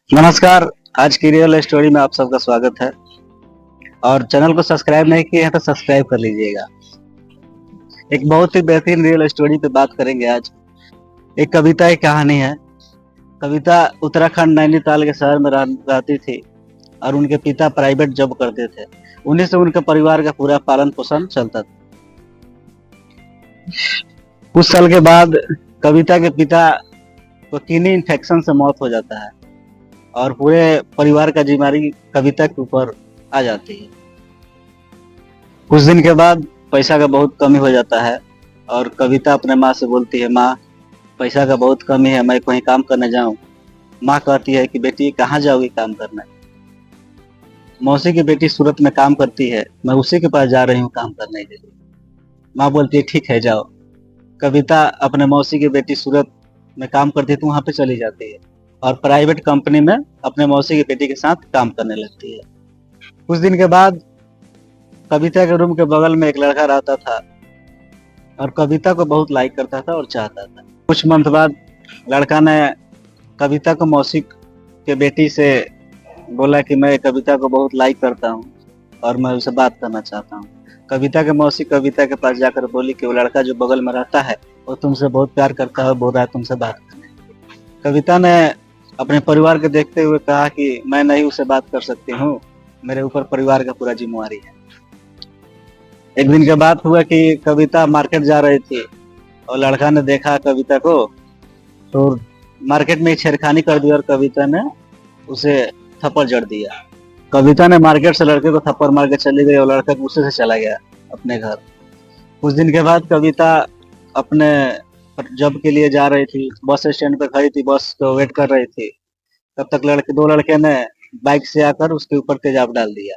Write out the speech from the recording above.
नमस्कार। आज की रियल स्टोरी में आप सबका स्वागत है और चैनल को सब्सक्राइब नहीं किए हैं तो सब्सक्राइब कर लीजिएगा। एक बहुत ही बेहतरीन रियल स्टोरी पे बात करेंगे आज। एक कविता की कहानी है। कविता उत्तराखंड नैनीताल के शहर में रहती थी और उनके पिता प्राइवेट जॉब करते थे। उन्हीं से उनके परिवार का पूरा पालन पोषण चलता था। कुछ साल के बाद कविता के पिता को किडनी इन्फेक्शन से मौत हो जाता है और पूरे परिवार का जिम्मेदारी कविता के ऊपर आ जाती है। कुछ दिन के बाद पैसा का बहुत कमी हो जाता है और कविता अपने माँ से बोलती है, माँ पैसा का बहुत कमी है, मैं कहीं काम करने जाऊं। माँ कहती है कि बेटी कहाँ जाओगी काम करने। मौसी की बेटी सूरत में काम करती है, मैं उसी के पास जा रही हूँ काम करने के लिए। माँ बोलती है ठीक है जाओ। कविता अपने मौसी की बेटी सूरत में काम करती है तो वहाँ पे चली जाती है और प्राइवेट कंपनी में अपने मौसी की बेटी के साथ काम करने लगती है। कुछ दिन के बाद कविता के रूम के बगल में एक लड़का रहता था और कविता को बहुत लाइक करता था और चाहता था। कुछ मंथ बाद लड़का ने कविता को मौसी के बेटी से बोला कि मैं कविता को बहुत लाइक करता हूँ और मैं उससे बात करना चाहता हूँ। कविता के मौसी कविता के पास जाकर बोली कि वो लड़का जो बगल में रहता है वो तुमसे बहुत प्यार करता है, बोल रहा है तुमसे बात करने। कविता ने अपने परिवार के देखते हुए कहा कि मैं नहीं उससे बात कर सकती हूँ, मेरे ऊपर परिवार का पूरा जिम्मेवारी है। एक दिन के बाद हुआ कि कविता मार्केट जा रही थी और लड़का ने देखा कविता को तो मार्केट में छेड़खानी कर दी और कविता ने उसे थप्पड़ जड़ दिया। कविता ने मार्केट से लड़के को थप्पड़ मार के चली गई और लड़का गुस्से से चला गया अपने घर। कुछ दिन के बाद कविता अपने जॉब के लिए जा रही थी, बस स्टैंड पे खड़ी थी, बस को वेट कर रही थी। तब तक दो लड़के ने बाइक से आकर उसके ऊपर तेजाब डाल दिया।